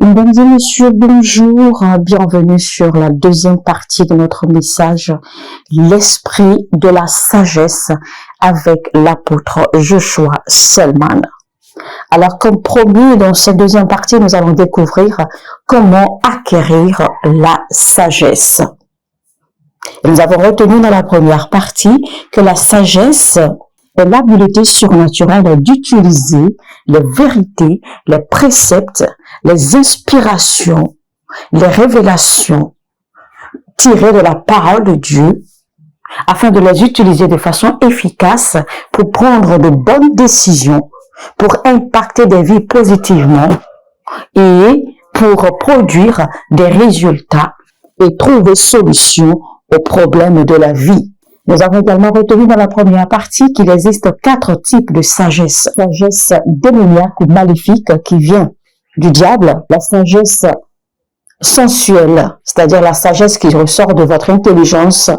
Mesdames et messieurs, bonjour, bienvenue sur la deuxième partie de notre message, l'esprit de la sagesse avec l'apôtre Joshua Selman. Alors, comme promis, dans cette deuxième partie, nous allons découvrir comment acquérir la sagesse. Et nous avons retenu dans la première partie que la sagesse est l'habilité surnaturelle d'utiliser les vérités, les préceptes, les inspirations, les révélations tirées de la parole de Dieu afin de les utiliser de façon efficace pour prendre de bonnes décisions, pour impacter des vies positivement et pour produire des résultats et trouver solution aux problèmes de la vie. Nous avons également retenu dans la première partie qu'il existe 4 types de sagesse. La sagesse démoniaque ou maléfique qui vient du diable, la sagesse sensuelle, c'est-à-dire la sagesse qui ressort de votre intelligence,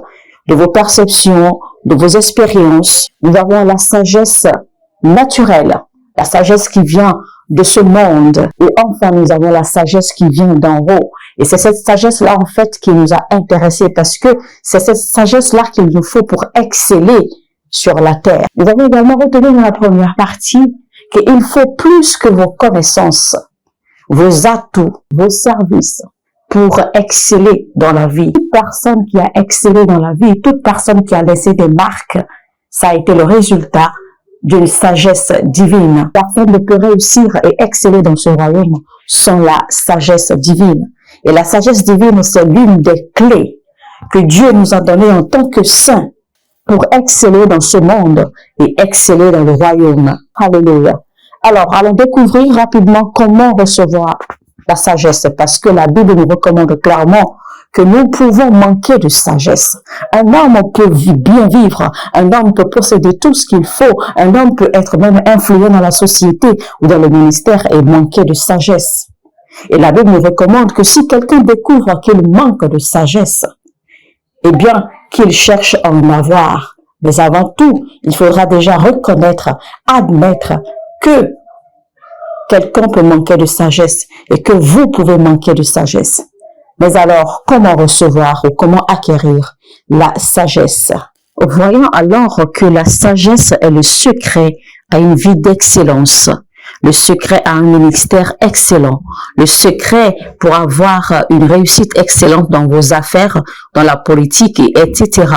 de vos perceptions, de vos expériences. Nous avons la sagesse naturelle, la sagesse qui vient de ce monde. Et enfin, nous avons la sagesse qui vient d'en haut. Et c'est cette sagesse-là, en fait, qui nous a intéressés parce que c'est cette sagesse-là qu'il nous faut pour exceller sur la terre. Nous avons également retenu dans la première partie qu'il faut plus que vos connaissances, vos atouts, vos services pour exceller dans la vie. Toute personne qui a excellé dans la vie, toute personne qui a laissé des marques, ça a été le résultat d'une sagesse divine. Personne ne peut réussir et exceller dans ce royaume sans la sagesse divine. Et la sagesse divine, c'est l'une des clés que Dieu nous a données en tant que saints pour exceller dans ce monde et exceller dans le royaume. Alléluia. Alors, allons découvrir rapidement comment recevoir la sagesse, parce que la Bible nous recommande clairement que nous pouvons manquer de sagesse. Un homme peut bien vivre, un homme peut posséder tout ce qu'il faut, un homme peut être même influent dans la société ou dans le ministère et manquer de sagesse. Et la Bible nous recommande que si quelqu'un découvre qu'il manque de sagesse, eh bien, qu'il cherche à en avoir. Mais avant tout, il faudra déjà reconnaître, admettre que quelqu'un peut manquer de sagesse et que vous pouvez manquer de sagesse. Mais alors, comment recevoir ou comment acquérir la sagesse? Voyons alors que la sagesse est le secret à une vie d'excellence, le secret à un ministère excellent, le secret pour avoir une réussite excellente dans vos affaires, dans la politique, etc.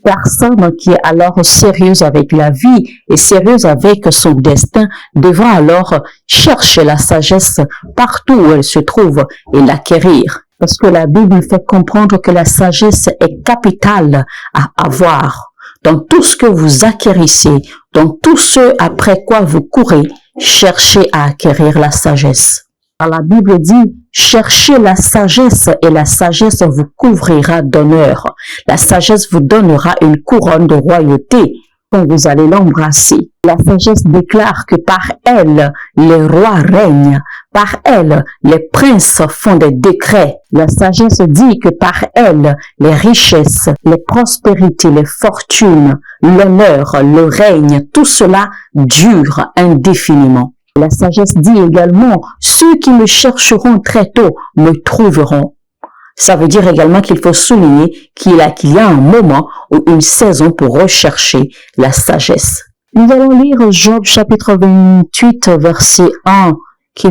Personne qui est alors sérieuse avec la vie et sérieuse avec son destin devra alors chercher la sagesse partout où elle se trouve et l'acquérir. Parce que la Bible fait comprendre que la sagesse est capitale à avoir. Dans tout ce que vous acquérissez, dans tout ce après quoi vous courez, cherchez à acquérir la sagesse. Alors la Bible dit, cherchez la sagesse et la sagesse vous couvrira d'honneur. La sagesse vous donnera une couronne de royauté quand vous allez l'embrasser. La sagesse déclare que par elle, les rois règnent. Par elle, les princes font des décrets. La sagesse dit que par elle, les richesses, les prospérités, les fortunes, l'honneur, le règne, tout cela dure indéfiniment. La sagesse dit également, ceux qui me chercheront très tôt me trouveront. Ça veut dire également qu'il faut souligner qu'il y a un moment ou une saison pour rechercher la sagesse. Nous allons lire Job chapitre 28 verset 1 qui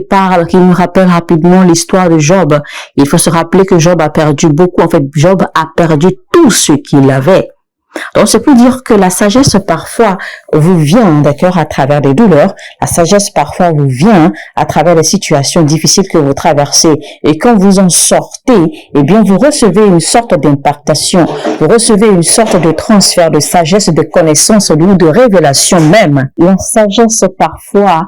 nous rappelle rapidement l'histoire de Job. Il faut se rappeler que Job a perdu beaucoup. En fait, Job a perdu tout ce qu'il avait. Donc, c'est pour dire que la sagesse parfois vous vient, d'accord, à travers des douleurs. La sagesse parfois vous vient à travers des situations difficiles que vous traversez. Et quand vous en sortez, eh bien, vous recevez une sorte d'impactation. Vous recevez une sorte de transfert de sagesse, de connaissance ou de révélation même. La sagesse parfois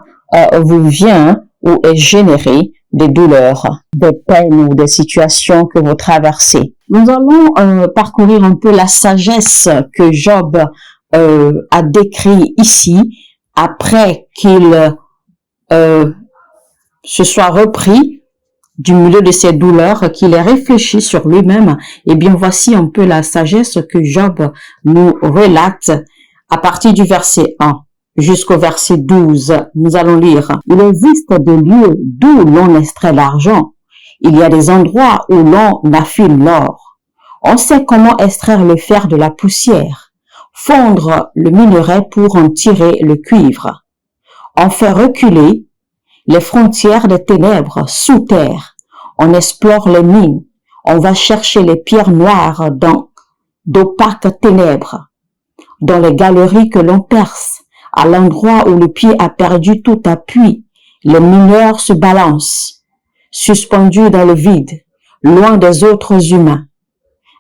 vous vient ou est générée des douleurs, des peines ou des situations que vous traversez. Nous allons parcourir un peu la sagesse que Job a décrit ici, après qu'il se soit repris du milieu de ses douleurs, qu'il ait réfléchi sur lui-même. Eh bien, voici un peu la sagesse que Job nous relate à partir du verset 1. jusqu'au verset 12. Nous allons lire. Il existe des lieux d'où l'on extrait l'argent. Il y a des endroits où l'on affine l'or. On sait comment extraire le fer de la poussière, fondre le minerai pour en tirer le cuivre. On fait reculer les frontières des ténèbres sous terre. On explore les mines. On va chercher les pierres noires dans d'opaques ténèbres. Dans les galeries que l'on perce, à l'endroit où le pied a perdu tout appui, les mineurs se balancent, suspendus dans le vide, loin des autres humains.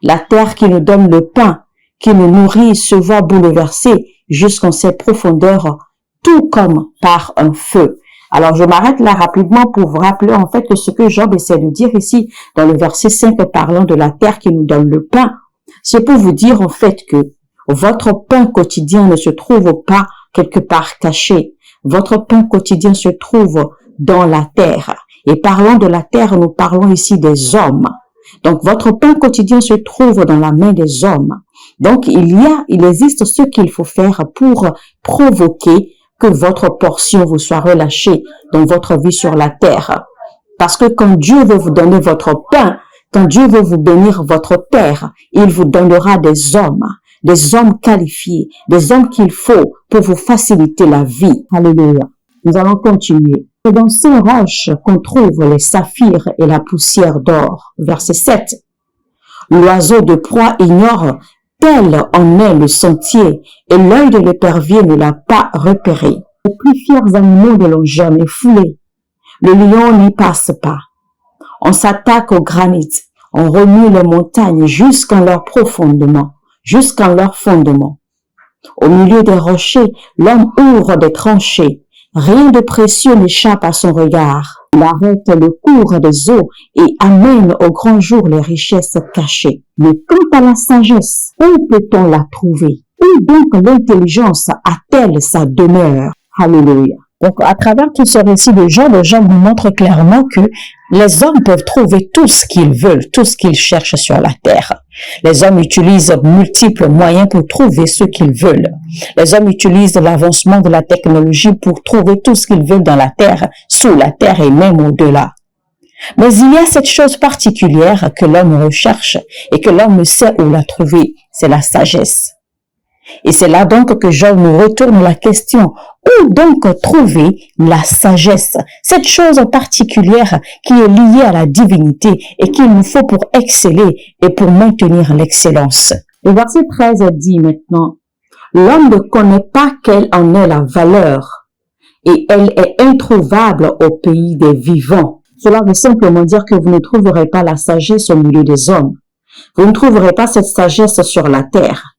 La terre qui nous donne le pain, qui nous nourrit, se voit bouleversée jusqu'en ses profondeurs, tout comme par un feu. Alors, je m'arrête là rapidement pour vous rappeler en fait que ce que Job essaie de dire ici dans le verset 5 parlant de la terre qui nous donne le pain, c'est pour vous dire en fait que votre pain quotidien ne se trouve pas quelque part caché. Votre pain quotidien se trouve dans la terre. Et parlant de la terre, nous parlons ici des hommes. Donc, votre pain quotidien se trouve dans la main des hommes. Donc, il existe ce qu'il faut faire pour provoquer que votre portion vous soit relâchée dans votre vie sur la terre. Parce que quand Dieu veut vous donner votre pain, quand Dieu veut vous bénir votre terre, il vous donnera des hommes qualifiés, des hommes qu'il faut pour vous faciliter la vie. Alléluia. Nous allons continuer. C'est dans ces roches qu'on trouve les saphirs et la poussière d'or. Verset 7. L'oiseau de proie ignore tel en est le sentier, et l'œil de l'épervier ne l'a pas repéré. Les plus fiers animaux ne l'ont jamais foulé. Le lion n'y passe pas. On s'attaque au granit, on remue les montagnes jusqu'en leur fondement. Au milieu des rochers, l'homme ouvre des tranchées. Rien de précieux n'échappe à son regard. Il arrête le cours des eaux et amène au grand jour les richesses cachées. Mais quant à la sagesse, où peut-on la trouver? Où donc l'intelligence a-t-elle sa demeure? Alléluia. Donc, à travers tout ce récit de Job nous montre clairement que les hommes peuvent trouver tout ce qu'ils veulent, tout ce qu'ils cherchent sur la terre. Les hommes utilisent multiples moyens pour trouver ce qu'ils veulent. Les hommes utilisent l'avancement de la technologie pour trouver tout ce qu'ils veulent dans la terre, sous la terre et même au-delà. Mais il y a cette chose particulière que l'homme recherche et que l'homme ne sait où la trouver, c'est la sagesse. Et c'est là donc que Job nous retourne la question, où donc trouver la sagesse, cette chose particulière qui est liée à la divinité et qu'il nous faut pour exceller et pour maintenir l'excellence. Le verset 13 dit maintenant, l'homme ne connaît pas quelle en est la valeur et elle est introuvable au pays des vivants. Cela veut simplement dire que vous ne trouverez pas la sagesse au milieu des hommes. Vous ne trouverez pas cette sagesse sur la terre.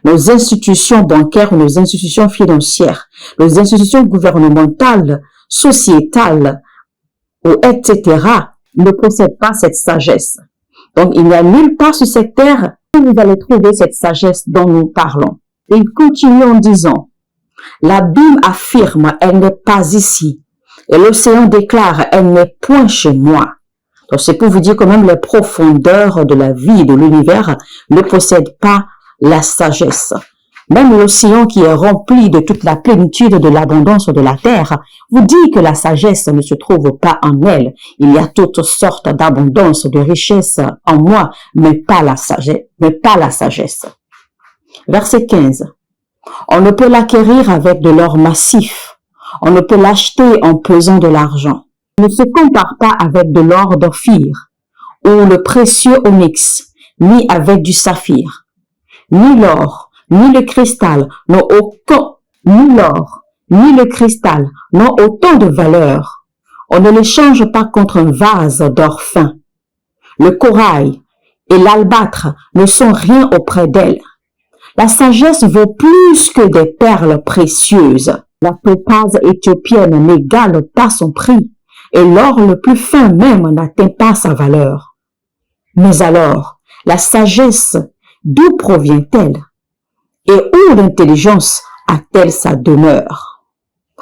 Nos institutions bancaires, nos institutions financières, nos institutions gouvernementales, sociétales, etc. ne possèdent pas cette sagesse. Donc, il n'y a nulle part sur cette terre où vous allez trouver cette sagesse dont nous parlons. Et il continue en disant, l'abîme affirme, elle n'est pas ici. Et l'océan déclare, elle n'est point chez moi. Donc, c'est pour vous dire que même les profondeurs de la vie, de l'univers, ne possèdent pas la sagesse. Même l'océan qui est rempli de toute la plénitude de l'abondance de la terre vous dit que la sagesse ne se trouve pas en elle. Il y a toutes sortes d'abondance, de richesse en moi, mais pas la sagesse. Verset 15. On ne peut l'acquérir avec de l'or massif. On ne peut l'acheter en pesant de l'argent. On ne se compare pas avec de l'or d'Ophir ou le précieux onyx, ni avec du saphir. Ni l'or, ni le cristal n'ont autant de valeur. On ne les change pas contre un vase d'or fin. Le corail et l'albâtre ne sont rien auprès d'elle. La sagesse vaut plus que des perles précieuses. La topaze éthiopienne n'égale pas son prix, et l'or le plus fin même n'atteint pas sa valeur. Mais alors, la sagesse, d'où provient-elle? Et où l'intelligence a-t-elle sa demeure?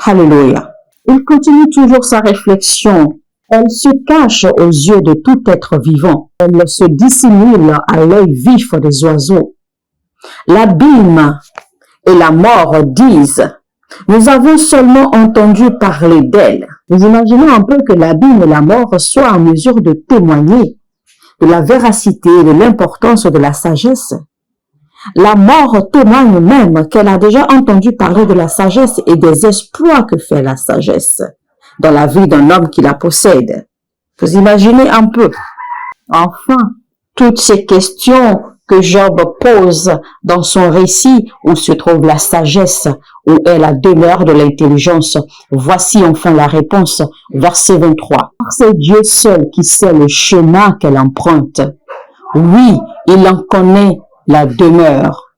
Alléluia. Il continue toujours sa réflexion. Elle se cache aux yeux de tout être vivant. Elle se dissimule à l'œil vif des oiseaux. L'abîme et la mort disent, Nous avons seulement entendu parler d'elle. Vous imaginez un peu que l'abîme et la mort soient en mesure de témoigner de la véracité et de l'importance de la sagesse. La mort témoigne même qu'elle a déjà entendu parler de la sagesse et des exploits que fait la sagesse dans la vie d'un homme qui la possède. Vous imaginez un peu. Enfin, toutes ces questions que Job pose dans son récit où se trouve la sagesse, où est la demeure de l'intelligence. Voici enfin la réponse, verset 23. C'est Dieu seul qui sait le chemin qu'elle emprunte. Oui, il en connaît la demeure,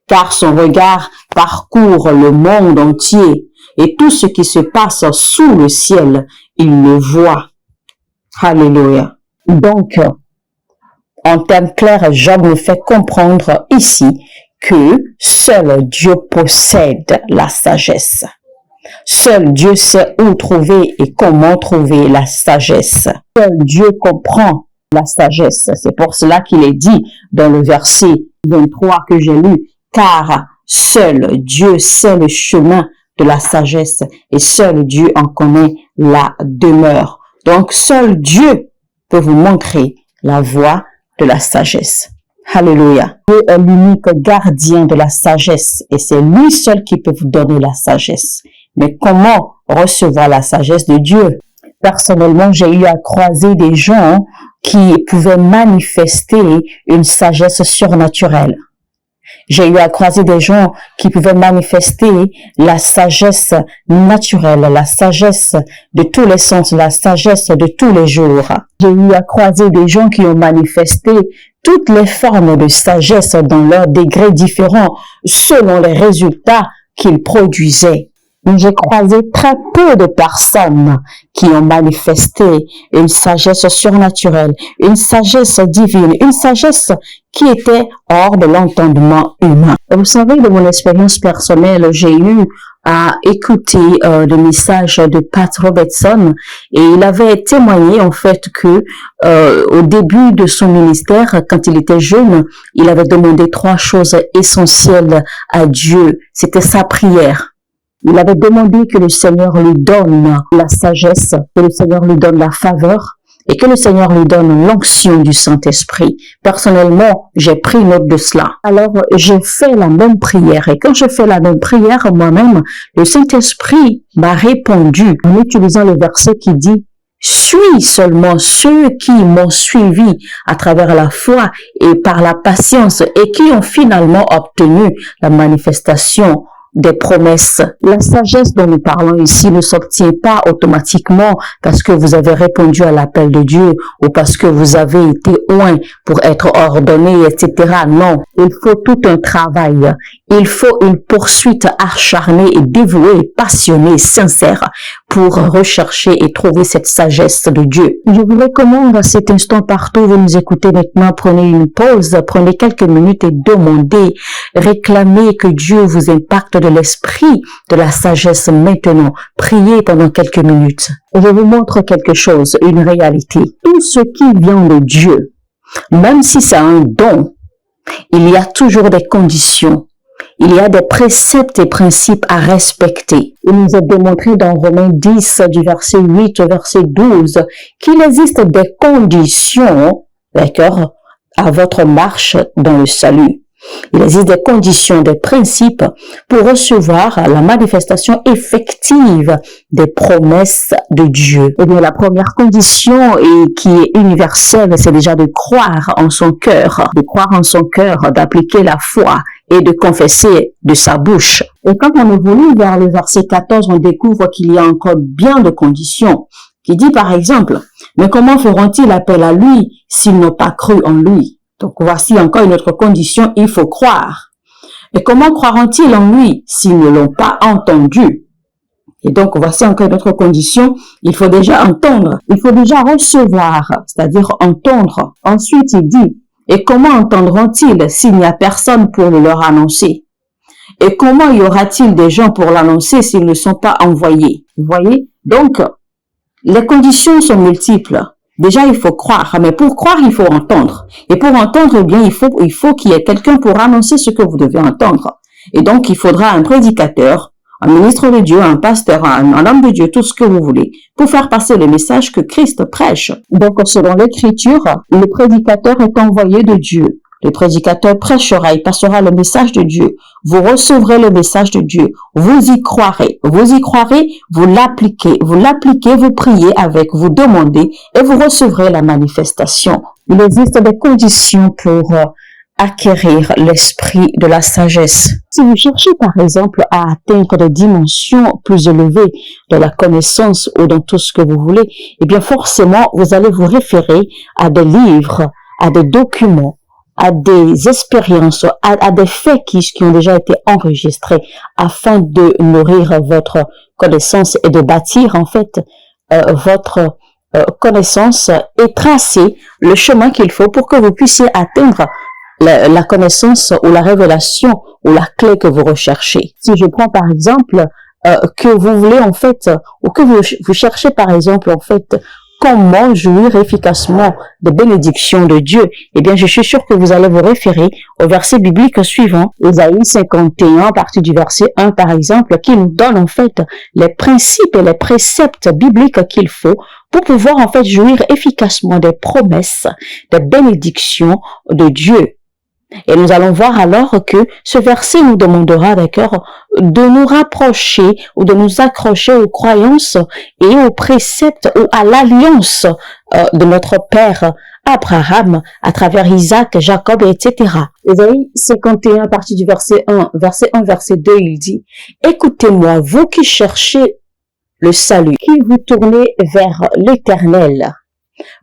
car son regard parcourt le monde entier et tout ce qui se passe sous le ciel, il le voit. Alléluia. Donc, en termes clairs, Job nous fait comprendre ici que seul Dieu possède la sagesse. Seul Dieu sait où trouver et comment trouver la sagesse. Seul Dieu comprend la sagesse. C'est pour cela qu'il est dit dans le verset 23 que j'ai lu, car seul Dieu sait le chemin de la sagesse et seul Dieu en connaît la demeure. Donc seul Dieu peut vous montrer la voie de la sagesse. Alléluia. Dieu est l'unique gardien de la sagesse et c'est lui seul qui peut vous donner la sagesse. Mais comment recevoir la sagesse de Dieu? Personnellement, j'ai eu à croiser des gens qui pouvaient manifester une sagesse surnaturelle. J'ai eu à croiser des gens qui pouvaient manifester la sagesse naturelle, la sagesse de tous les sens, la sagesse de tous les jours. J'ai eu à croiser des gens qui ont manifesté toutes les formes de sagesse dans leurs degrés différents selon les résultats qu'ils produisaient. J'ai croisé très peu de personnes qui ont manifesté une sagesse surnaturelle, une sagesse divine, une sagesse qui était hors de l'entendement humain. Vous savez, de mon expérience personnelle, j'ai eu à écouter le message de Pat Robertson et il avait témoigné en fait que au début de son ministère, quand il était jeune, il avait demandé 3 choses essentielles à Dieu. C'était sa prière. Il avait demandé que le Seigneur lui donne la sagesse, que le Seigneur lui donne la faveur et que le Seigneur lui donne l'onction du Saint-Esprit. Personnellement, j'ai pris note de cela. Alors, j'ai fait la même prière et quand je fais la même prière moi-même, le Saint-Esprit m'a répondu en utilisant le verset qui dit « Suis seulement ceux qui m'ont suivi à travers la foi et par la patience et qui ont finalement obtenu la manifestation des promesses. » La sagesse dont nous parlons ici ne s'obtient pas automatiquement parce que vous avez répondu à l'appel de Dieu ou parce que vous avez été oint pour être ordonné, etc. Non, il faut tout un travail. Il faut une poursuite acharnée et dévouée, passionnée, sincère pour rechercher et trouver cette sagesse de Dieu. Je vous recommande à cet instant partout où vous nous écoutez maintenant, prenez une pause, prenez quelques minutes et demandez, réclamez que Dieu vous impacte de l'esprit de la sagesse maintenant. Priez pendant quelques minutes. Je vous montre quelque chose, une réalité. Tout ce qui vient de Dieu, même si c'est un don, il y a toujours des conditions. Il y a des préceptes et principes à respecter. Il nous est démontré dans Romains 10, du verset 8 au verset 12, qu'il existe des conditions, d'accord, à votre marche dans le salut. Il existe des conditions, des principes pour recevoir la manifestation effective des promesses de Dieu. Et bien, la première condition et qui est universelle, c'est déjà de croire en son cœur, d'appliquer la foi et de confesser de sa bouche. Et quand on évolue vers le verset 14, on découvre qu'il y a encore bien de conditions, qui dit par exemple, « Mais comment feront-ils appel à lui s'ils n'ont pas cru en lui ?» Donc voici encore une autre condition, il faut croire. Et comment croiront-ils en lui s'ils ne l'ont pas entendu? Et donc voici encore une autre condition, il faut déjà entendre, il faut déjà recevoir, c'est-à-dire entendre. Ensuite il dit, et comment entendront-ils s'il n'y a personne pour le leur annoncer? Et comment y aura-t-il des gens pour l'annoncer s'ils ne sont pas envoyés? Vous voyez? Donc, les conditions sont multiples. Déjà, il faut croire, mais pour croire, il faut entendre. Et pour entendre, eh bien, il faut qu'il y ait quelqu'un pour annoncer ce que vous devez entendre. Et donc, il faudra un prédicateur, un ministre de Dieu, un pasteur, un homme de Dieu, tout ce que vous voulez, pour faire passer le message que Christ prêche. Donc, selon l'Écriture, le prédicateur est envoyé de Dieu. Le prédicateur prêchera, il passera le message de Dieu. Vous recevrez le message de Dieu. Vous y croirez, vous l'appliquez, vous priez avec, vous demandez et vous recevrez la manifestation. Il existe des conditions pour acquérir l'esprit de la sagesse. Si vous cherchez par exemple à atteindre des dimensions plus élevées de la connaissance ou dans tout ce que vous voulez, eh bien forcément vous allez vous référer à des livres, à des documents, à des expériences, à des faits qui ont déjà été enregistrés afin de nourrir votre connaissance et de bâtir en fait votre connaissance et tracer le chemin qu'il faut pour que vous puissiez atteindre la connaissance ou la révélation ou la clé que vous recherchez. Si je prends par exemple que vous voulez en fait ou que vous cherchez par exemple en fait comment jouir efficacement des bénédictions de Dieu, eh bien, je suis sûr que vous allez vous référer au verset biblique suivant, Ésaïe 51, à partir du verset 1, par exemple, qui nous donne, en fait, les principes et les préceptes bibliques qu'il faut pour pouvoir, en fait, jouir efficacement des promesses, des bénédictions de Dieu. Et nous allons voir alors que ce verset nous demandera, d'accord, de nous rapprocher ou de nous accrocher aux croyances et aux préceptes ou à l'alliance de notre père Abraham à travers Isaac, Jacob, etc. Ésaïe 51, partie du verset 1, verset 2, il dit « Écoutez-moi, vous qui cherchez le salut, qui vous tournez vers l'Éternel.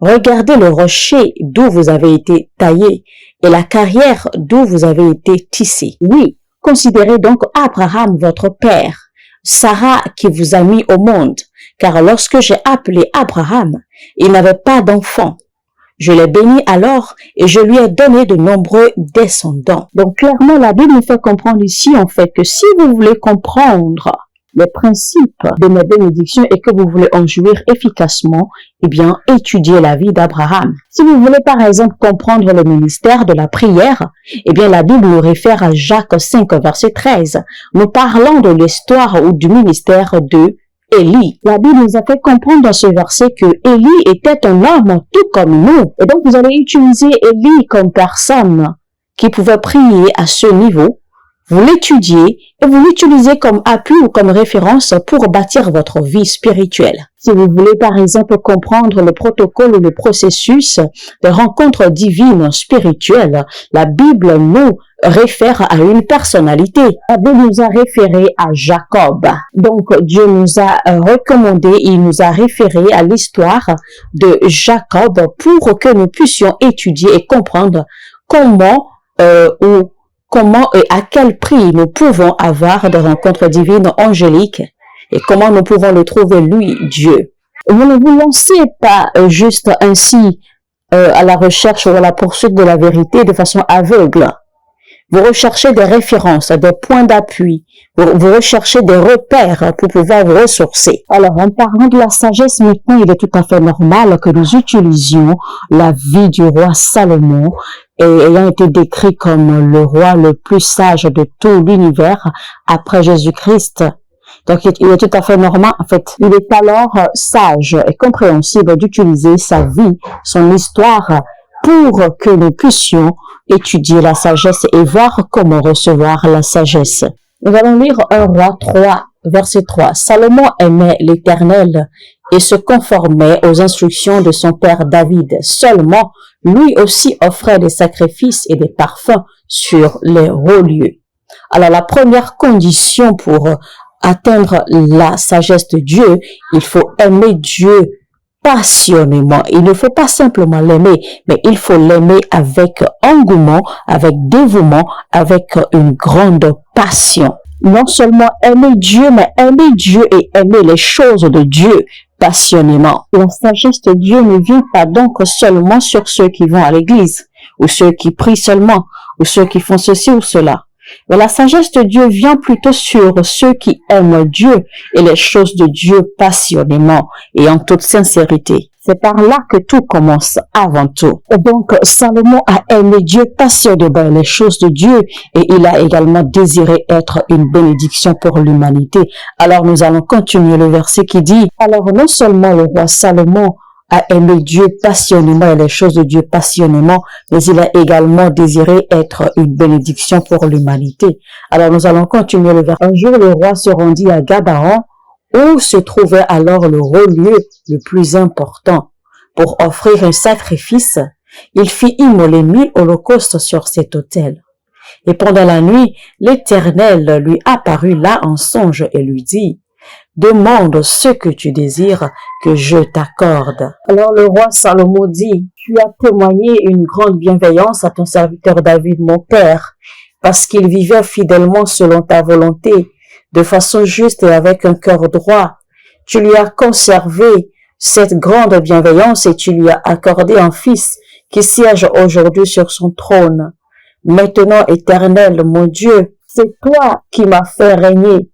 Regardez le rocher d'où vous avez été taillé et la carrière d'où vous avez été tissé. Oui, considérez donc Abraham votre père, Sarah qui vous a mis au monde, car lorsque j'ai appelé Abraham, il n'avait pas d'enfant. Je l'ai béni alors et je lui ai donné de nombreux descendants. » Donc clairement, la Bible nous fait comprendre ici en fait que si vous voulez comprendre les principes de mes bénédictions et que vous voulez en jouir efficacement, eh bien, étudiez la vie d'Abraham. Si vous voulez par exemple comprendre le ministère de la prière, eh bien, la Bible nous réfère à Jacques 5, verset 13. Nous parlons de l'histoire ou du ministère de Élie. La Bible nous a fait comprendre dans ce verset que Élie était un homme tout comme nous. Et donc, vous allez utiliser Élie comme personne qui pouvait prier à ce niveau. Vous l'étudiez et vous l'utilisez comme appui ou comme référence pour bâtir votre vie spirituelle. Si vous voulez par exemple comprendre le protocole ou le processus de rencontres divines spirituelles, la Bible nous réfère à une personnalité. La Bible nous a référé à Jacob. Donc Dieu nous a recommandé, il nous a référé à l'histoire de Jacob pour que nous puissions étudier et comprendre comment et à quel prix nous pouvons avoir des rencontres divines angéliques et comment nous pouvons le trouver, lui, Dieu. Vous ne vous lancez pas juste ainsi à la recherche ou à la poursuite de la vérité de façon aveugle. Vous recherchez des références, des points d'appui. Vous recherchez des repères pour pouvoir vous ressourcer. Alors, en parlant de la sagesse, maintenant, il est tout à fait normal que nous utilisions la vie du roi Salomon, et ayant été décrit comme le roi le plus sage de tout l'univers après Jésus-Christ. Donc, il est tout à fait normal, en fait, il est alors sage et compréhensible d'utiliser sa vie, son histoire, pour que nous puissions étudier la sagesse et voir comment recevoir la sagesse. Nous allons lire 1 Roi 3, verset 3. Salomon aimait l'Éternel et se conformait aux instructions de son père David. Seulement, lui aussi offrait des sacrifices et des parfums sur les hauts lieux. Alors, la première condition pour atteindre la sagesse de Dieu, il faut aimer Dieu passionnément. Il ne faut pas simplement l'aimer, mais il faut l'aimer avec engouement, avec dévouement, avec une grande passion. Non seulement aimer Dieu, mais aimer Dieu et aimer les choses de Dieu passionnément. La sagesse de Dieu ne vient pas donc seulement sur ceux qui vont à l'église, ou ceux qui prient seulement, ou ceux qui font ceci ou cela. Mais la sagesse de Dieu vient plutôt sur ceux qui aiment Dieu et les choses de Dieu passionnément et en toute sincérité. C'est par là que tout commence avant tout. Et donc, Salomon a aimé Dieu, passionné par les choses de Dieu, et il a également désiré être une bénédiction pour l'humanité. Alors, nous allons continuer le verset qui dit, alors non seulement le roi Salomon a aimé Dieu passionnément et les choses de Dieu passionnément, mais il a également désiré être une bénédiction pour l'humanité. Alors nous allons continuer le verset. Un jour, le roi se rendit à Gabaon, où se trouvait alors le lieu le plus important. Pour offrir un sacrifice, il fit immoler 1000 holocaustes sur cet autel. Et pendant la nuit, l'Éternel lui apparut là en songe et lui dit, demande ce que tu désires que je t'accorde. Alors le roi Salomon dit, tu as témoigné une grande bienveillance à ton serviteur David, mon père, parce qu'il vivait fidèlement selon ta volonté, de façon juste et avec un cœur droit. Tu lui as conservé cette grande bienveillance et tu lui as accordé un fils qui siège aujourd'hui sur son trône. Maintenant, Éternel, mon Dieu, c'est toi qui m'as fait régner,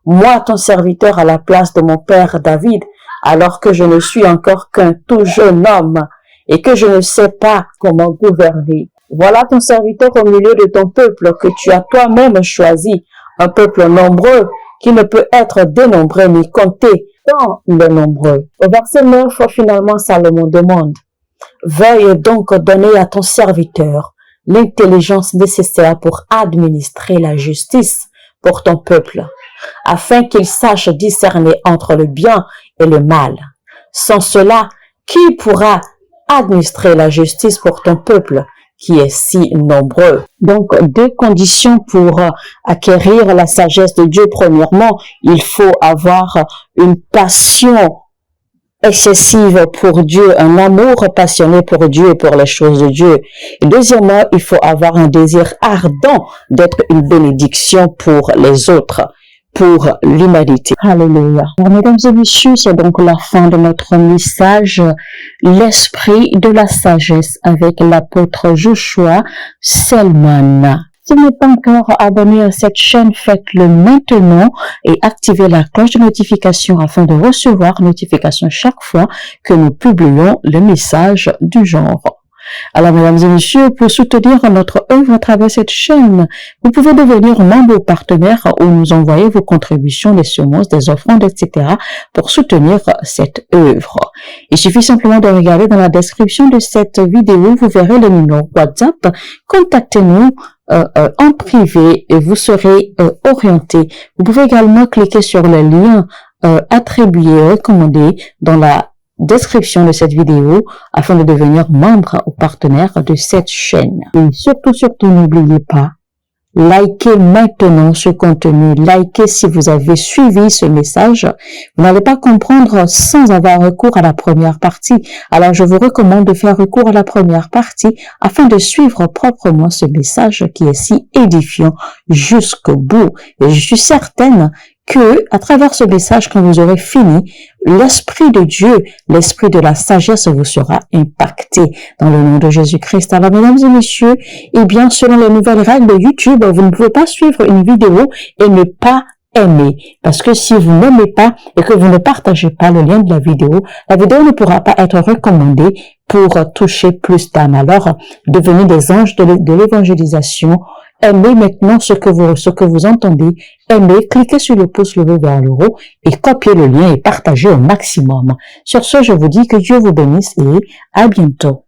moi, ton serviteur, à la place de mon père David, alors que je ne suis encore qu'un tout jeune homme et que je ne sais pas comment gouverner. Voilà ton serviteur au milieu de ton peuple que tu as toi-même choisi, un peuple nombreux qui ne peut être dénombré ni compté, tant il est nombreux. Au verset 9, finalement, Salomon demande, veuille donc donner à ton serviteur l'intelligence nécessaire pour administrer la justice pour ton peuple, afin qu'il sache discerner entre le bien et le mal. Sans cela, qui pourra administrer la justice pour ton peuple qui est si nombreux? Donc, deux conditions pour acquérir la sagesse de Dieu. Premièrement, il faut avoir une passion excessive pour Dieu, un amour passionné pour Dieu et pour les choses de Dieu. Et deuxièmement, il faut avoir un désir ardent d'être une bénédiction pour les autres, pour l'humanité. Alléluia. Alors, mesdames et messieurs, c'est donc la fin de notre message, l'esprit de la sagesse avec l'apôtre Joshua Selman. Si vous n'êtes pas encore abonné à cette chaîne, faites-le maintenant et activez la cloche de notification afin de recevoir notification chaque fois que nous publions le message du genre. Alors, mesdames et messieurs, pour soutenir notre œuvre à travers cette chaîne, vous pouvez devenir membre ou partenaire ou nous envoyer vos contributions, des semences, des offrandes, etc. pour soutenir cette œuvre. Il suffit simplement de regarder dans la description de cette vidéo, vous verrez le numéro WhatsApp. Contactez-nous en privé et vous serez orienté. Vous pouvez également cliquer sur le lien attribué et recommandé dans la description de cette vidéo afin de devenir membre ou partenaire de cette chaîne. Et surtout, n'oubliez pas, likez maintenant ce contenu, likez si vous avez suivi ce message. Vous n'allez pas comprendre sans avoir recours à la première partie. Alors, je vous recommande de faire recours à la première partie afin de suivre proprement ce message qui est si édifiant jusqu'au bout. Et je suis certaine que, à travers ce message, quand vous aurez fini, l'Esprit de Dieu, l'Esprit de la sagesse vous sera impacté dans le nom de Jésus-Christ. Alors, mesdames et messieurs, eh bien, selon les nouvelles règles de YouTube, vous ne pouvez pas suivre une vidéo et ne pas aimer. Parce que si vous n'aimez pas et que vous ne partagez pas le lien de la vidéo ne pourra pas être recommandée pour toucher plus d'âmes. Alors, devenez des anges de l'évangélisation. Aimez maintenant ce que vous entendez. Aimez, cliquez sur le pouce levé vers le haut et copiez le lien et partagez au maximum. Sur ce, je vous dis que Dieu vous bénisse et à bientôt.